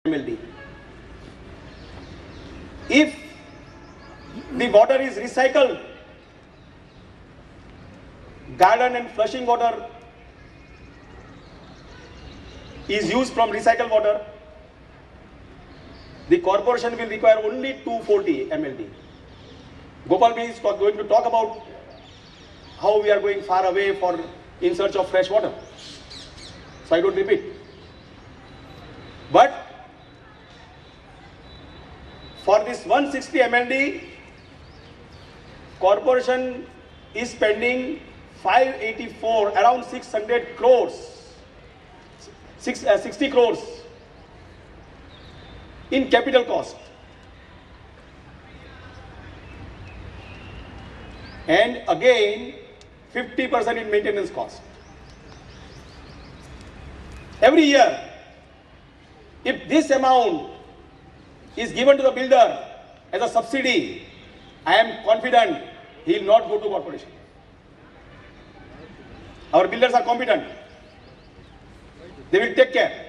MLD. If the water is recycled, garden and flushing water is used from recycled water, the corporation will require only 240 MLD. Gopal Bhai is going to talk about how we are going far away in search of fresh water. So I don't repeat. But for this 160 MLD, corporation is spending 584, around 600 crores, 60 crores in capital cost. And again, 50% in maintenance cost. Every year, if this amount is given to the builder as a subsidy, I am confident he will not go to corporation. Our builders are competent. They will take care.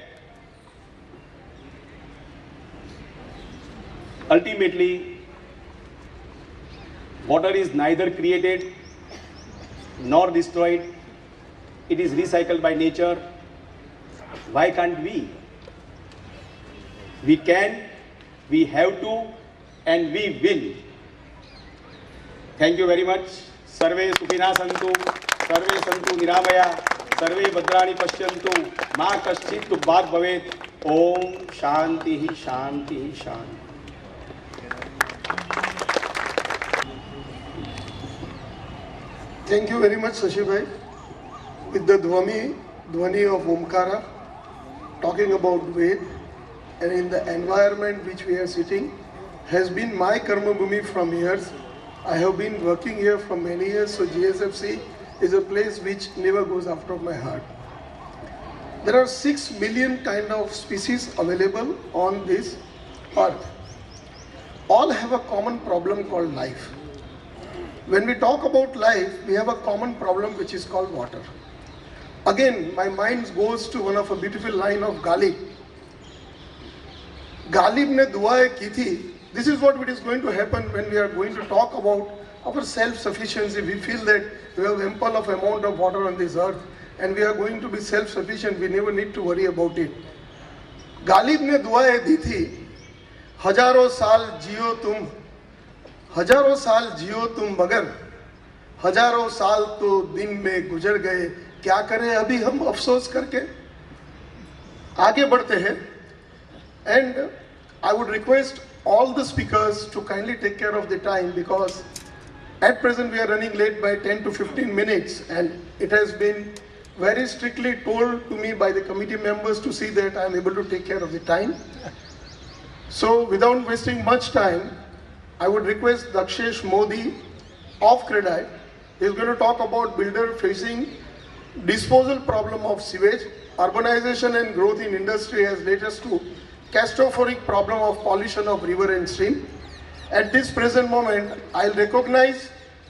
Ultimately, water is neither created nor destroyed. It is recycled by nature. Why can't we? We can, we have to, and we will. Thank you very much. Sarve sukhina santu, sarve santu niramaya, sarve bhadrani pashyantu, ma kaschit bhat bhavet. Om shanti shanti shanti. Thank you very much, Shashi Bhai. With the Dhwani of Omkara, talking about Ved, and in the environment which we are sitting, has been my Karma Bhumi from years. I have been working here for many years, so GSFC is a place which never goes out of my heart. There are 6 million kind of species available on this earth. All have a common problem called life. When we talk about life, we have a common problem which is called water. Again, my mind goes to one of a beautiful line of Ghalib. Ghalib ne duaएं की थी. This is what is going to happen when we are going to talk about our self-sufficiency. We feel that we have ample of amount of water on this earth and we are going to be self-sufficient. We never need to worry about it. Ghalib ने दुआएं दी थी. हजारों साल जियो तुम, हजारों साल जियो तुम मगर हजारों साल तो दिन में गुजर गए. क्या करें अभी हम अफसोस करके आगे बढ़ते हैं. And I would request all the speakers to kindly take care of the time, because at present we are running late by 10 to 15 minutes and it has been very strictly told to me by the committee members to see that I am able to take care of the time. So without wasting much time, I would request Dakshesh Modi of Credite. He is going to talk about builder facing disposal problem of sewage. Urbanization and growth in industry has led us to catastrophic problem of pollution of river and stream. At this present moment, I'll recognize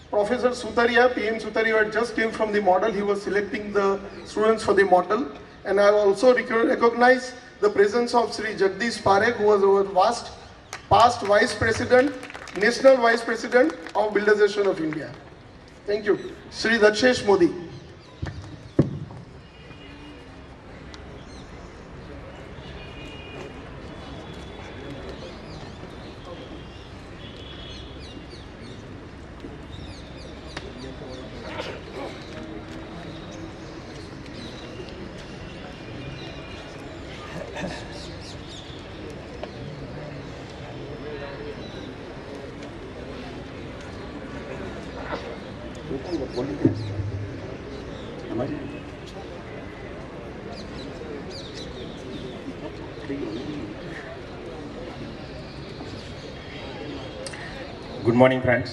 Professor Sutaria, PM Sutaria had just came from the model. He was selecting the students for the model. And I'll also recognize the presence of Sri Jagdish Parekh, who was our past Vice President, National Vice President of Buildersation of India. Thank you. Sri Dakshesh Modi. Good morning friends.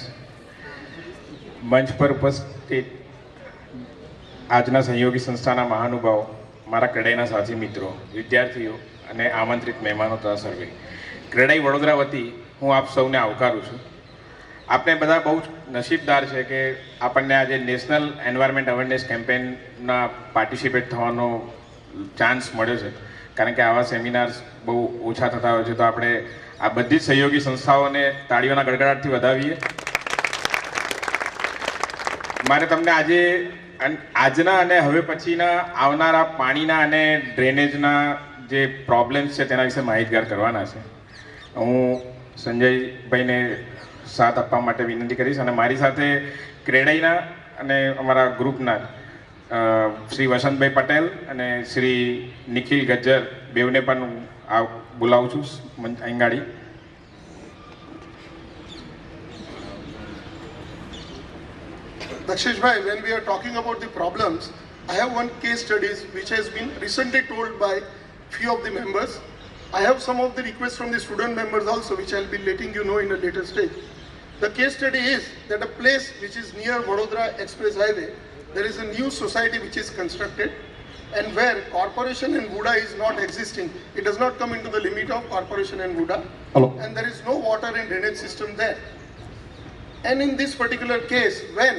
મંચ પર ઉપસ્થિત આજના સહયોગી સંસ્થાના મહાનુભાવો, મારા ક્રેડાઈના સાથી મિત્રો, વિદ્યાર્થીઓ અને આમંત્રિત મહેમાનો તથા સર્વે, ક્રેડાઈ વડોદરા વતી હું આપ સૌને આવકારું છું. આપણે બધા બહુ નસીબદાર છે કે આપણને આજે નેશનલ એન્વાયરમેન્ટ અવેરનેસ કેમ્પેઇનમાં પાર્ટિસિપેટ થવાનો ચાન્સ મળ્યો છે. કારણ કે આવા સેમિનાર્સ બહુ ઓછા થતા હોય છે, તો આપણે આ બધી જ સહયોગી સંસ્થાઓને તાળીઓના ગડગડાટથી વધાવીએ. મારે તમને આજના અને હવે પછીના આવનારા પાણીના અને ડ્રેનેજના જે પ્રોબ્લેમ્સ છે તેના વિશે માહિતગાર કરવાના છે. હું સંજયભાઈને સાથ આપવા માટે વિનંતી કરીશ અને મારી સાથે ક્રેડાઈના અને અમારા ગ્રુપના શ્રી વસંતભાઈ પટેલ અને શ્રી નિખિલ ગજ્જર બેવને પણ હું બોલાવું છું અહીં ગાડી. Dakshishbhai, when we are talking about the problems, I have one case studies which has been recently told by few of the members. I have some of the requests from the student members also, which I'll be letting you know in a later stage. The case study is that a place which is near Vadodara Express Highway, there is a new society which is constructed, and where corporation and Vuda is not existing. It does not come into the limit of corporation and Vuda. Hello. And there is no water and drainage system there. And in this particular case, when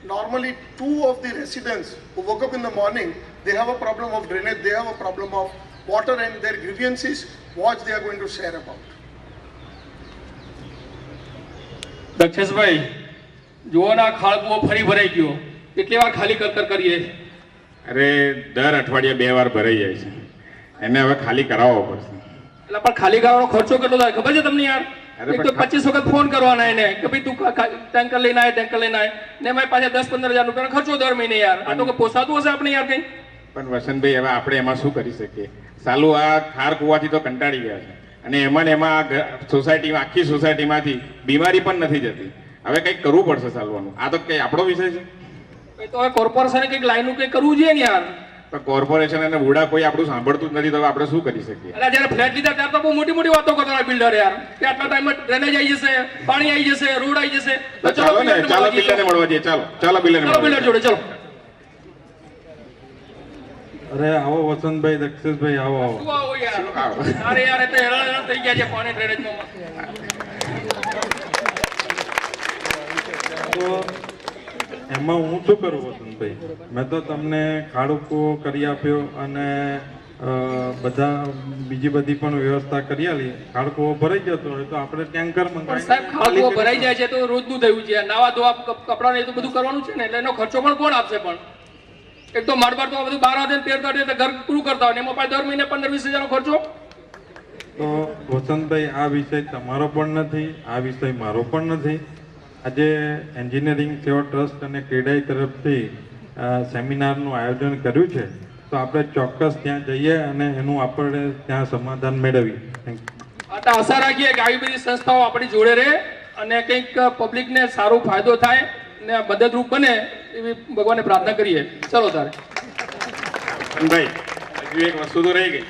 normally two of the residents who woke up in the morning, they have a problem of drainage, they have a problem of water, and their grievances, what they are going to share about. Daksheshbhai, જુઓ ના ખાળકુઓ ફરી ભરાઈ ગયો, કેટલી વાર ખાલી કરીએ? અરે દર અઠવાડિયે 2 વાર ભરાઈ જાય છે, એને હવે ખાલી કરાવવો પડશે. એટલે પણ ખાલી કરવાનો ખર્ચો કેટલો થાય ખબર છે તમને યાર? એક તો 25 વખત ફોન કરવાના એને કે ભાઈ તું ટેન્કર લઈને આય ને એમાં પાછા 10-15 હજાર રૂપિયાનો ખર્ચો દર મહિને યાર. આ તો પોસાતું હશે આપણે યાર કઈ? પણ વસંતભાઈ, હવે આપણે એમાં શું કરી શકીએ? સાલું આ ખાર કુવાથી તો કંટાળી ગયા છે, અને એમાં ને એમાં સોસાયટીમાં, આખી સોસાયટીમાંથી બીમારી પણ નથી જતી. હવે કંઈક કરવું પડશે ચાલવાનું. આ તો કઈ આપણો વિષય છે? તો હવે કોર્પોરેશને કંઈક લાઈનનું કંઈક કરવું જોઈએ ને યાર. પણ કોર્પોરેશન અને વુડા કોઈ આપણું સાંભળતું જ નથી, તો આપણે શું કરી શકીએ? એટલે જ્યારે ફ્લેટ લીધા ત્યારે તો બહુ મોટી મોટી વાતો કરતા હતા બિલ્ડર યાર, કે આટલા ટાઈમમાં ડ્રેનેજ આવી જશે, પાણી આવી જશે, રોડ આવી જશે. ચાલો ને, ચાલો બિલ્ડરને મળવા જઈએ. ચાલો બિલ્ડર જોડે ચાલો. અરે આવો વસંતભાઈ, દક્ષેશભાઈ, આવો આવો. શું આવો યાર? અરે યાર, એ તો હેરાન થઈ ગયા છે પાણી ડ્રેનેજમાં. તો એમાં હું શું કરું વસંતભાઈ? મેં તો તમને ખાડુકો કરી આપ્યો અને બધા બીજી બધી પણ વ્યવસ્થા કરી આલી. ખાડકો ભરાઈ જતો હોય તો આપણે ટેન્કર મંગાવી. સાહેબ, ખાડકો ભરાઈ જાય છે તો રોજનું થયું છે, નાવા ધોવા, કપડાં એ તો બધું કરવાનું છે ને, એટલે એનો ખર્ચો પણ કોણ આપશે? પણ એક તો મારબાર તો બધું 12,000-13,000 ઘર પૂરું કરતા હોય ને એમાં પાછું દર મહિને 15-20 હજારનો ખર્ચો. તો વસંતભાઈ, આ વિષય તમારો પણ નથી, આ વિષય મારો પણ નથી. આજે એન્જિનિયરિંગ સેવા ટ્રસ્ટ અને ક્રેડાઈ તરફથી સેમિનારનું આયોજન કર્યું છે, તો આપણે ચોક્કસ ત્યાં જઈએ અને એનું આપણે ત્યાં સમાધાન મેળવીએ. આશા રાખીએ કે આવી બધી સંસ્થાઓ આપણી જોડે રહે અને કંઈક પબ્લિકને સારો ફાયદો થાય ને મદદરૂપ બને એવી ભગવાનને પ્રાર્થના કરીએ. ચલો તારે ભાઈ, હજુ એક વસ્તુ તો રહી ગઈ.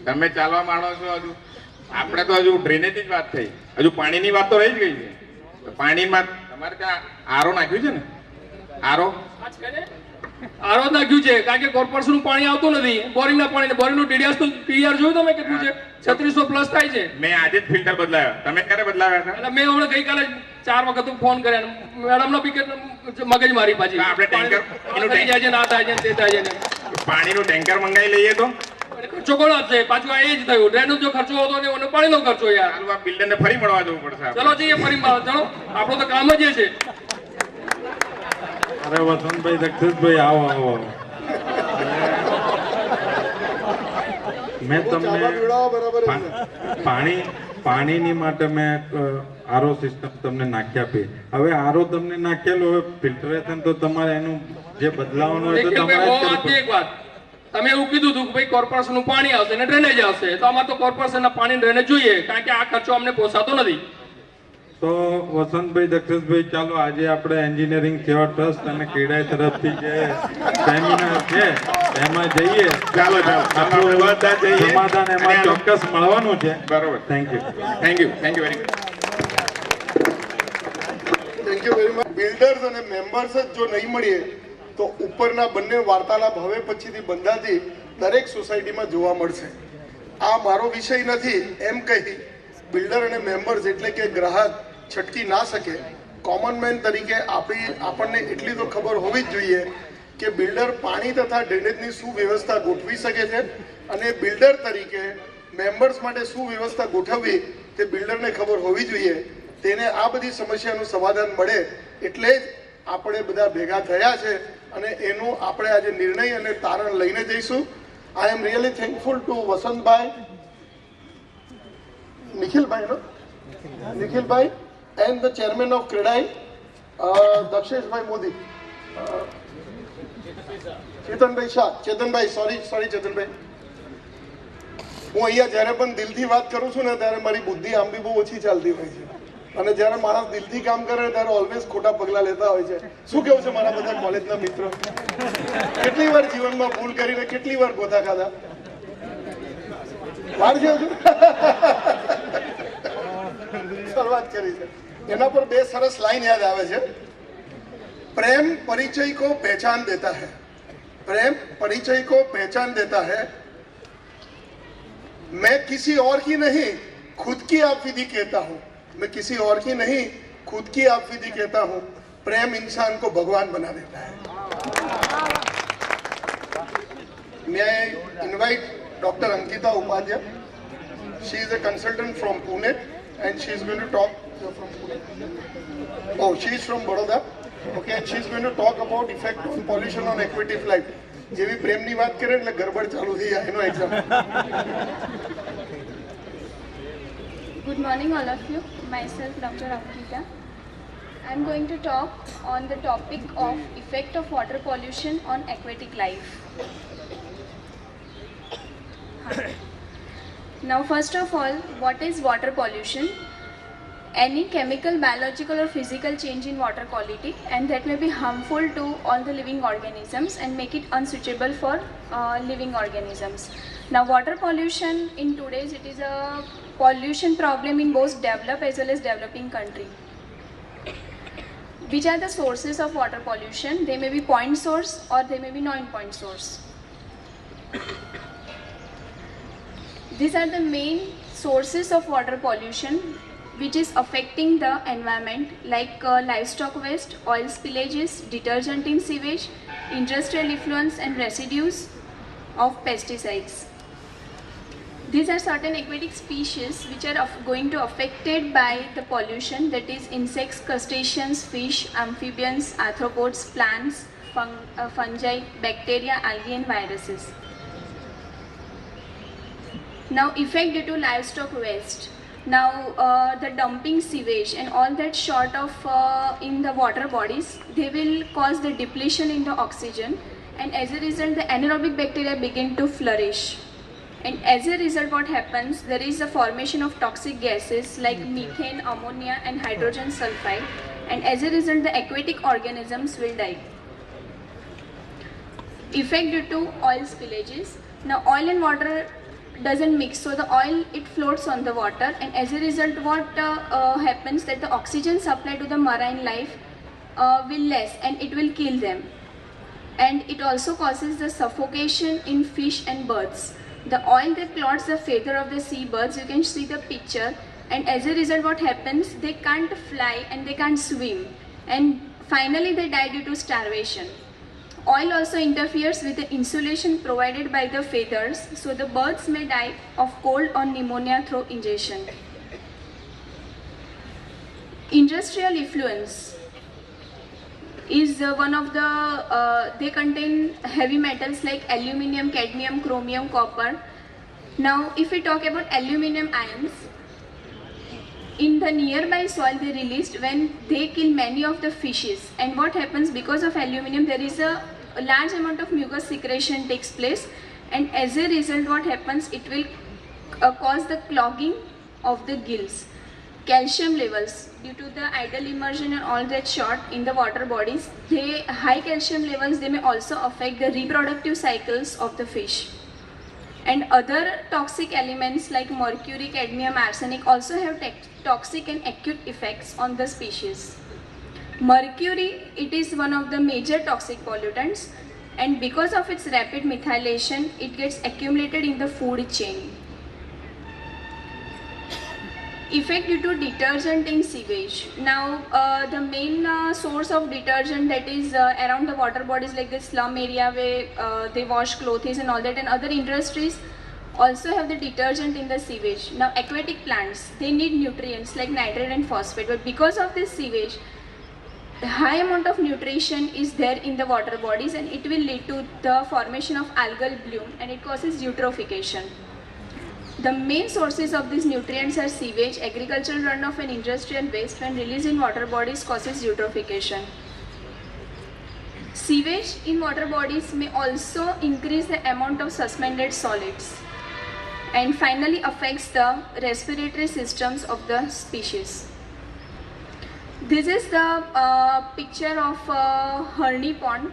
તમે ચાલવા માંડો છો, હજુ આપણે તો હજુ ડ્રેનેજની જ વાત થઈ, હજુ પાણીની વાત તો રહી જ ગઈ છે. પાણીમાં તમારે ત્યાં આરો નાખ્યું છે ને? આરો નાખ્યું છે કારણ કે કોર્પોરેશનનું પાણી આવતું નથી, બોરિંગના પાણી. બોરિંગનું ટીડીઆર જોયું તમે કેટલું છે? 3600+ થાય છે. મેં આજે જ ફિલ્ટર બદલાવ્યા. તમે ક્યારે બદલાવ્યા હતા? એટલે મેં હમણાં ગઈકાલે 4 વખત ફોન કર્યા, મેડમનો બી મગજ મારી પાછી. આપણે ટેન્કર થઈ જાય છે, ના થાય છે, તે થાય છે. પાણીનું ટેન્કર મંગાવી લઈએ તો ખર્ચો કોણ આપશે? પાછું આ એ જ થયું, ડ્રેનેજ જો ખર્ચો હતો ને એનો પાણીનો ખર્ચો યાર. આ બિલ્ડરને ફરી મળવા જવું પડશે. ચલો જઈએ ફરી મળવા. ચલો, આપણું તો કામ જ એ છે. અરે વસંતભાઈ, દક્ષેશભાઈ, આવો આવો. મેં તમને પાણીની માટે મેં આરો સિસ્ટમ તમને નાખી આપી. હવે આરો તમને નાખેલો, હવે ફિલ્ટરેશન તો તમારે એનું જે બદલાવાનું હોય તો તમારે. એક વાત તમે એવું કીધું હતું કે ભાઈ કોર્પોરેશનનું પાણી આવશે ને ડ્રેનેજ આવશે, તો અમારે તો કોર્પોરેશનના પાણી ડ્રેનેજ જોઈએ, કારણ કે આ ખર્ચો અમને પોસાતો નથી. તો વસંતભાઈ, દક્ષેશભાઈ, ચાલો આજે આપણે એન્જિનિયરિંગ સેવા ટ્રસ્ટ અને ક્રેડાઈ તરફથી જે સેમિનાર છે એમાં જઈએ. ચાલો આપણું સમાધાન એમાં ચોક્કસ મળવાનું છે. બરોબર. Thank you very much. Thank you very much. Builders અને મેમ્બર્સ જ જો નહીં મળીએ તો ઉપરના બંને વાર્તાલાપ હવે પછીથી બંધાથી દરેક સોસાયટીમાં જોવા મળશે. આ મારો વિષય નથી એમ કહી બિલ્ડર અને મેમ્બર્સ એટલે કે ગ્રાહક છટકી ના શકે. કોમન મેન તરીકે આપણને એટલી તો ખબર હોવી જ જોઈએ કે બિલ્ડર પાણી તથા ડ્રેનેજની શું વ્યવસ્થા ગોઠવી શકે છે અને બિલ્ડર તરીકે મેમ્બર્સ માટે શું વ્યવસ્થા ગોઠવવી તે બિલ્ડરને ખબર હોવી જોઈએ. તેને આ બધી સમસ્યાનું સમાધાન મળે એટલે જ આપણે બધા ભેગા થયા છે અને એનું આપણે આજે નિર્ણય અને તારણ લઈને જઈશું. I am really thankful to Vasantbhai, Nikhilbhai and the chairman of Credai, Daksheshbhai Modi, Chetanbhai Shah, Chetanbhai, sorry Chetanbhai. હું અહીંયા જ્યારે પણ દિલથી વાત કરું છું ને ત્યારે મારી બુદ્ધિ આમ બી બહુ ઓછી ચાલતી હોય છે અને જ્યારે માણસ દિલથી કામ કરે ત્યારે ઓલવેઝ ખોટા પગલા લેતા હોય છે. શું કેવું છે મારા બધા કોલેજના મિત્રો? કેટલી વાર જીવનમાં ભૂલ કરીને કેટલી વાર ગોથા ખાધા? વાર છે હજુ? શરૂઆત કરી છે. એના પર બે સરસ લાઈન યાદ આવે છે. प्रेम परिचय को पहचान देता है, प्रेम परिचय को पहचान देता है. मैं किसी और की नहीं खुद की आफिदी कहता हूँ, मैं किसी और की नहीं खुद की आफिदी कहता हूँ. प्रेम इंसान को भगवान बना देता है. May I invite Dr. Ankita Upadhyay? She is a consultant from Pune and she is going to talk from Pune. Oh, she is from Vadodara. Okay, and she is going to talk about effect of pollution on aquatic life. જેવી પ્રેમની વાત કરે એટલે ગરબડ ચાલુ થઈ જાય એનો exam. Good morning all of you. Myself Dr. Ankita. I am going to talk on the topic of effect of water pollution on aquatic life. Now first of all, what is water pollution? Any chemical, biological or physical change in water quality and that may be harmful to all the living organisms and make it unsuitable for living organisms. Now water pollution in today's, it is a pollution problem in both developed as well as developing country. Which are the sources of water pollution? They may be point source or they may be non-point source. These are the main sources of water pollution which is affecting the environment, like livestock waste, oil spillages, detergent in sewage, industrial effluents and residues of pesticides. These are certain aquatic species which are going to affected by the pollution, that is insects, crustaceans, fish, amphibians, arthropods, plants, fungi, bacteria, algae and viruses. Now effect due to livestock waste. Now the dumping sewage and all that short of in the water bodies, they will cause the depletion in the oxygen and as a result the anaerobic bacteria begin to flourish. And as a result what happens, there is a formation of toxic gases like methane, ammonia and hydrogen sulfide and as a result the aquatic organisms will die. Effect due to oil spillages. Now oil and water doesn't mix, so the oil it floats on the water and as a result what happens that the oxygen supply to the marine life will less and it will kill them, and it also causes the suffocation in fish and birds. The oil that clots the feather of the seabirds, you can see the picture, and as a result what happens, they can't fly and they can't swim and finally they die due to starvation. Oil also interferes with the insulation provided by the feathers, so the birds may die of cold or pneumonia through ingestion. Industrial effluents is one of the, they contain heavy metals like aluminium, cadmium, chromium, copper. Now if we talk about aluminium ions, in the nearby soil they released when they kill many of the fishes, and what happens, because of aluminium there is a large amount of mucus secretion takes place and as a result what happens, it will cause the clogging of the gills. Calcium levels, due to the idle immersion and all that short in the water bodies, high calcium levels, they may also affect the reproductive cycles of the fish. And other toxic elements like mercury, cadmium, arsenic also have toxic and acute effects on the species. Mercury, it is one of the major toxic pollutants and because of its rapid methylation, it gets accumulated in the food chain. Effect due to detergent in sewage. Now, the main source of detergent that is around the water bodies like the slum area where they wash clothes and all that, and other industries also have the detergent in the sewage. Now, aquatic plants, they need nutrients like nitrate and phosphate, but because of this sewage, the high amount of nutrition is there in the water bodies, and it will lead to the formation of algal bloom, and it causes eutrophication. The main sources of these nutrients are sewage, agricultural runoff and industrial waste. When released in water bodies causes eutrophication. Sewage in water bodies may also increase the amount of suspended solids and finally affects the respiratory systems of the species. This is the picture of Harni Pond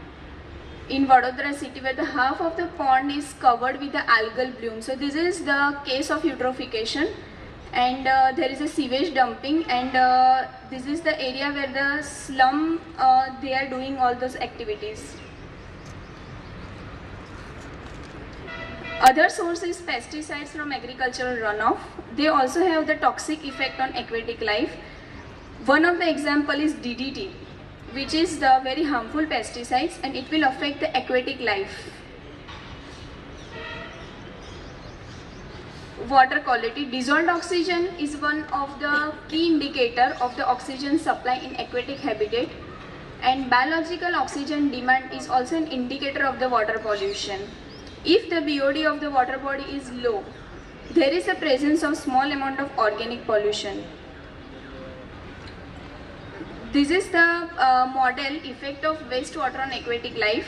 in Vadodara city, where the half of the pond is covered with the algal bloom. So this is the case of eutrophication, and there is a sewage dumping, and this is the area where the slum they are doing all those activities. Other source is pesticides from agricultural runoff. They also have the toxic effect on aquatic life. One of the example is DDT, which is the very harmful pesticides, and it will affect the aquatic life. Water quality. Dissolved oxygen is one of the key indicator of the oxygen supply in aquatic habitat, and biological oxygen demand is also an indicator of the water pollution. If the BOD of the water body is low, there is a presence of small amount of organic pollution. This is the model effect of wastewater on aquatic life,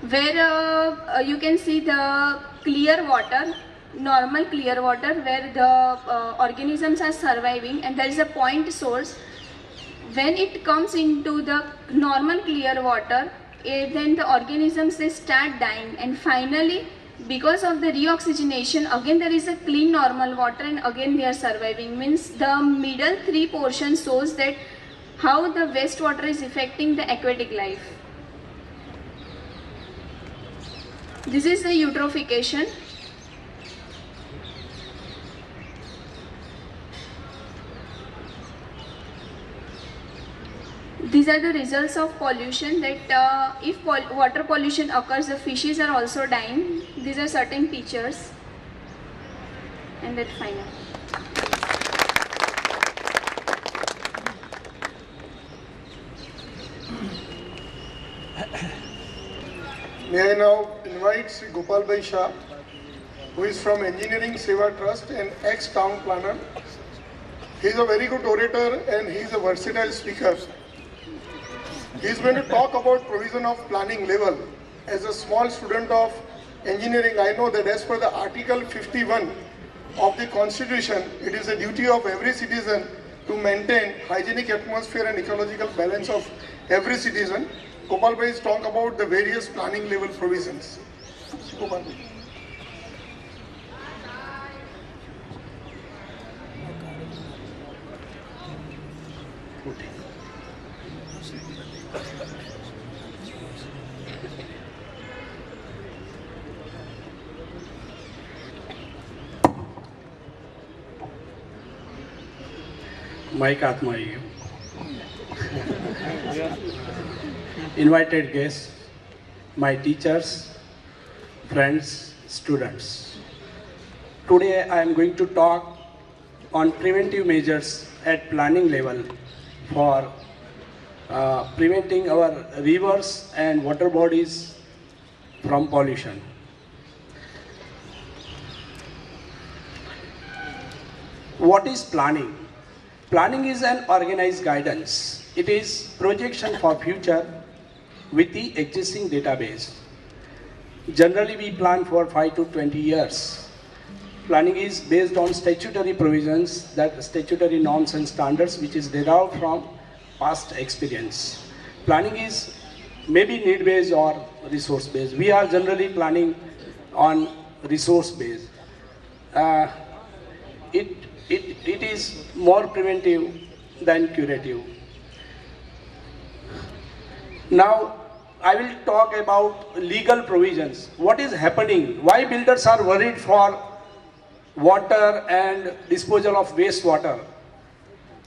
where you can see the clear water, normal clear water, where the organisms are surviving, and there is a point source. When it comes into the normal clear water, then the organisms, they start dying, and finally because of the reoxygenation, again there is a clean normal water, and again they are surviving. Means the middle three portions shows that how the wastewater is affecting the aquatic life. This is the eutrophication. These are the results of pollution, that if water pollution occurs, the fishes are also dying. These are certain pictures. And that final. May I now invite Sri Gopal Bhai Shah, who is from Engineering Seva Trust and ex-town planner. He is a very good orator and he is a versatile speaker. He is going to talk about provision of planning level. As a small student of engineering, I know that as per the Article 51 of the Constitution, it is a duty of every citizen to maintain hygienic atmosphere and ecological balance of every citizen. Gopal Bhai is talking about the various planning level provisions. Gopal Bhai. Mike हाथ में आई invited guests, my teachers, friends, students. Today I am going to talk on preventive measures at planning level for preventing our rivers and water bodies from pollution. What is planning? Planning is an organized guidance. It is projection for future with the existing database. Generally, we plan for 5 to 20 years. Planning is based on statutory provisions, that statutory norms and standards which is derived from past experience. Planning is maybe need-based or resource-based. We are generally planning on resource-based. It is more preventive than curative. Now, I will talk about legal provisions. What is happening? Why builders are worried for water and disposal of wastewater?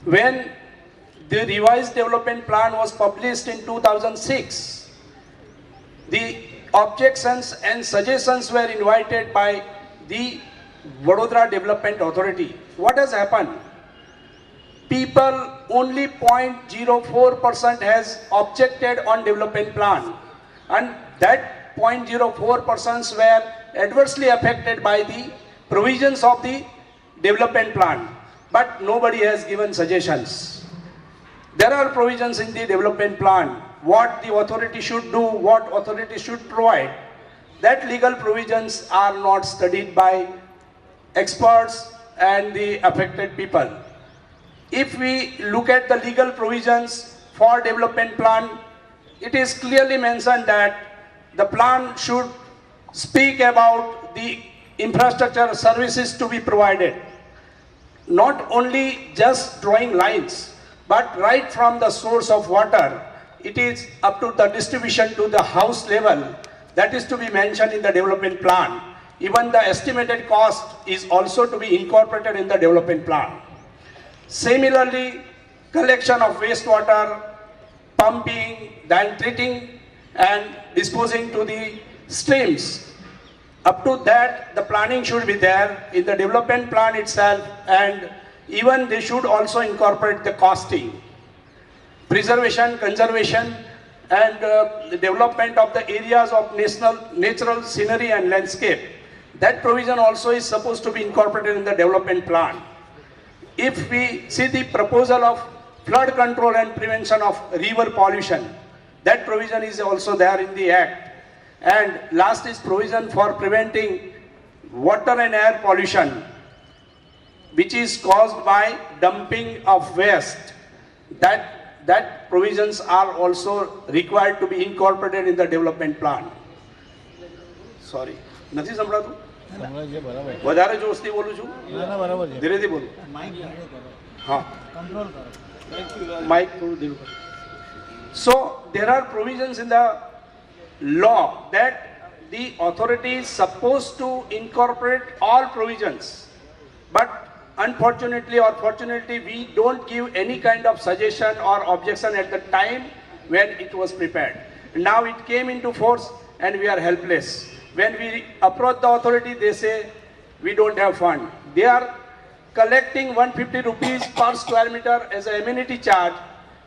When the revised development plan was published in 2006, the objections and suggestions were invited by the Vadodara Development Authority. What has happened? People, only 0.04% has objected on development plan, and that 0.04% were adversely affected by the provisions of the development plan, but nobody has given suggestions. There are provisions in the development plan, what the authority should do, what authority should provide. That legal provisions are not studied by experts and the affected people. If we look at the legal provisions for development plan, it is clearly mentioned that the plan should speak about the infrastructure services to be provided. Not only just drawing lines, but right from the source of water, it is up to the distribution to the house level, that is to be mentioned in the development plan. Even the estimated cost is also to be incorporated in the development plan. Similarly, collection of wastewater, pumping, then treating and disposing to the streams. Up to that, the planning should be there in the development plan itself, and even they should also incorporate the costing. Preservation, conservation, and the development of the areas of natural scenery and landscape. That provision also is supposed to be incorporated in the development plan. If we see the proposal of flood control and prevention of river pollution, that provision is also there in the Act. And last is provision for preventing water and air pollution, which is caused by dumping of waste. That provisions are also required to be incorporated in the development plan. Sorry, નથી સંભળાતું? વધારે જોશથી બોલું છું? ધીરેથી બોલું. હા. Mike થોડું ધીરું કરો. So there are provisions in the law that the authority is supposed to incorporate all provisions, but unfortunately or fortunately we don't give any kind of suggestion or objection at the time when it was prepared. Now it came into force and we are helpless. When we approach the authority, they say we don't have fund. They are collecting 150 rupees per square meter as an amenity charge.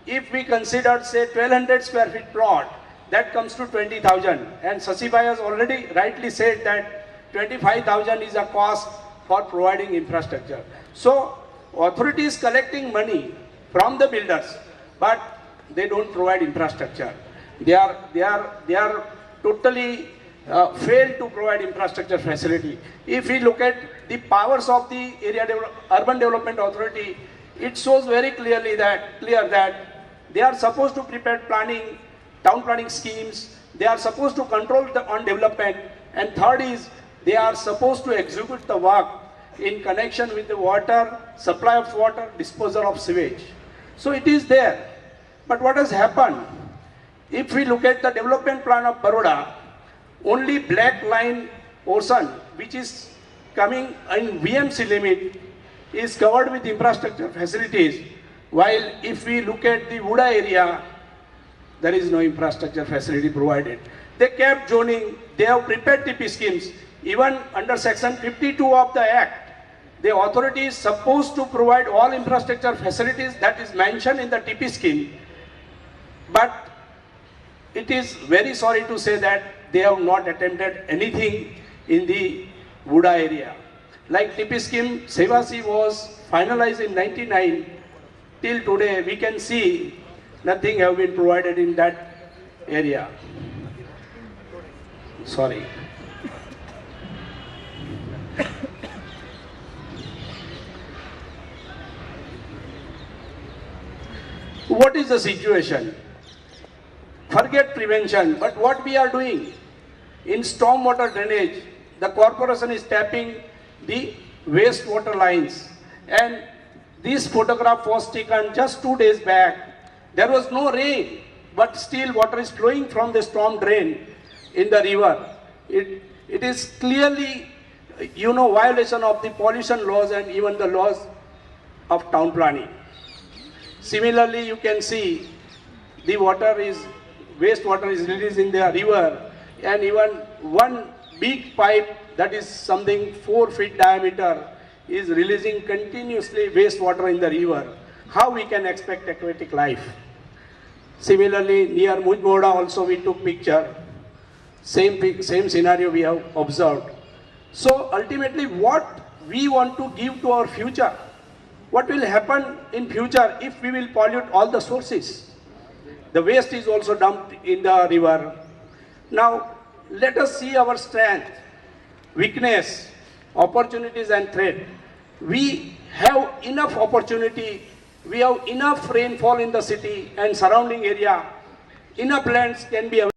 If we consider say 1200 square feet plot, that comes to 20,000, and Sasibai has already rightly said that 25,000 is a cost for providing infrastructure. So authority is collecting money from the builders, but they don't provide infrastructure. They are totally failed to provide infrastructure facility. If we look at the powers of the urban development authority, it shows very clearly that they are supposed to prepare planning, town planning schemes. They are supposed to control on development, and third is they are supposed to execute the work in connection with the water, supply of water, disposal of sewage. So it is there. But what has happened? If we look at the development plan of Baroda, only black line portion, which is coming in VMC limit, is covered with infrastructure facilities, while if we look at the Wuda area, there is no infrastructure facility provided. They kept zoning, they have prepared TP schemes. Even under section 52 of the Act, the authority is supposed to provide all infrastructure facilities that is mentioned in the TP scheme. But it is very sorry to say that they have not attempted anything in the Wuda area. Like TP scheme, Seva was finalized in 1999. Till today, we can see nothing have been provided in that area. Sorry. What is the situation? Forget prevention, but what we are doing? In stormwater drainage, the corporation is tapping the wastewater lines, and this photograph was taken just 2 days back. There was no rain, but still water is flowing from the storm drain in the river. It is clearly, violation of the pollution laws and even the laws of town planning. Similarly, you can see the wastewater is released in the river, and even one big pipe that is something 4 feet diameter is releasing continuously wastewater in the river. How we can expect aquatic life? Similarly, near Mujboda also we took picture. Same scenario we have observed. So ultimately, what we want to give to our future? What will happen in future if we will pollute all the sources? The waste is also dumped in the river. Now, let us see our strength, weakness, opportunities and threat. We have enough opportunity, we have enough rainfall in the city and surrounding area, enough lands can be available.